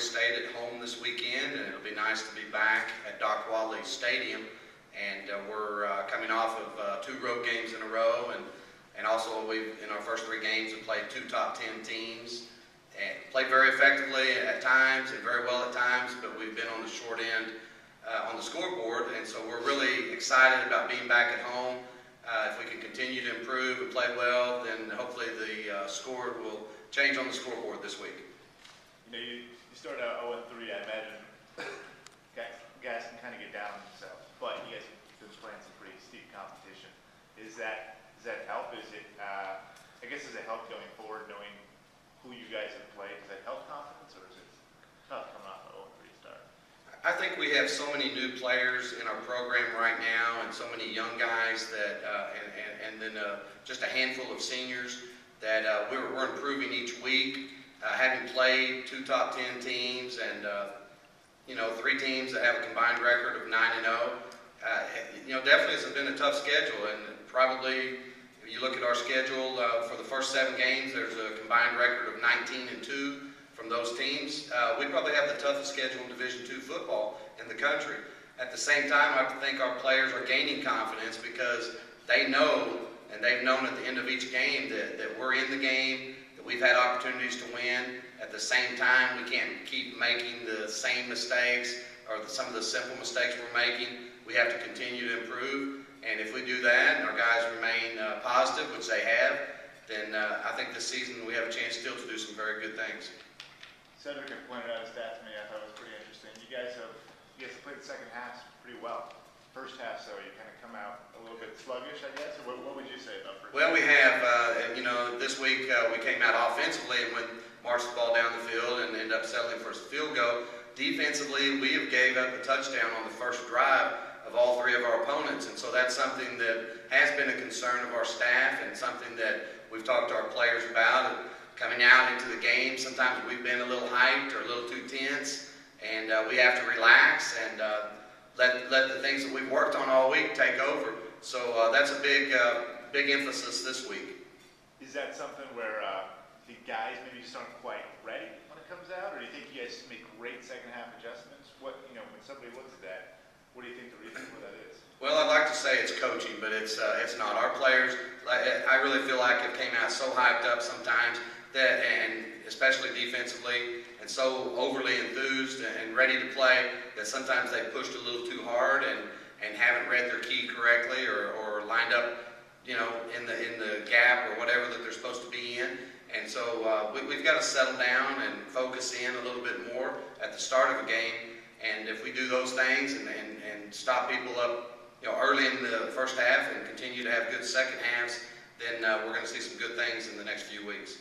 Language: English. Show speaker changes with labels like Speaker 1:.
Speaker 1: State at home this weekend, and it'll be nice to be back at Doc Wally Stadium. And we're coming off of 2 road games in a row, and also we've, in our first 3 games, have played 2 top 10 teams. And played very effectively at times and very well at times, but we've been on the short end on the scoreboard, and so we're really excited about being back at home. If we can continue to improve and play well, then hopefully the score will change on the scoreboard this week.
Speaker 2: You know, you started out 0-3, I imagine guys can kind of get down on themselves, but you guys have been playing some pretty steep competition. Does that help? Is it, I guess, does it help going forward knowing who you guys have played? Does that help confidence, or is it tough coming off an 0-3 start?
Speaker 1: I think we have so many new players in our program right now, and so many young guys that, and then just a handful of seniors that we're improving each week. Having played 2 top 10 teams and 3 teams that have a combined record of 9-0, definitely it's been a tough schedule, and probably if you look at our schedule for the first 7 games, there's a combined record of 19-2 from those teams. We probably have the toughest schedule in Division II football in the country. At the same time, I think our players are gaining confidence because they know, and they've known at the end of each game that we're in the game, that we've had opportunities to win. At the same time, we can't keep making the same mistakes or some of the simple mistakes we're making. We have to continue to improve, and if we do that and our guys remain positive, which they have, then I think this season we have a chance still to do some very good things.
Speaker 2: Cedric had pointed out a stat to me I thought was pretty interesting. You guys have played the second half pretty well. First half, so you kind of come out a little bit sluggish, I guess. Or what would you say about first half?
Speaker 1: Well, we have, this week we came out offensively and marched the ball down the field and ended up settling for a field goal. Defensively, we have gave up a touchdown on the first drive of all 3 of our opponents, and so that's something that has been a concern of our staff and something that we've talked to our players about. Coming out into the game, sometimes we've been a little hyped or a little too tense, and we have to relax and let the things that we've worked on all week take over. So that's a big emphasis this week.
Speaker 2: Is that something where the guys maybe just aren't quite ready when it comes out, or do you think you guys make great second half adjustments? When somebody looks at that, what do you think the reason for that is?
Speaker 1: Well, I'd like to say it's coaching, but it's not. Our players, I really feel like it came out so hyped up sometimes, and especially defensively, and so overly enthused and ready to play that sometimes they pushed a little too hard and haven't read their key correctly or lined up, in the gap or whatever that they're supposed to be in. And so we've got to settle down and focus in a little bit more at the start of a game. And if we do those things and stop people up, early in the first half and continue to have good second halves, then we're going to see some good things in the next few weeks.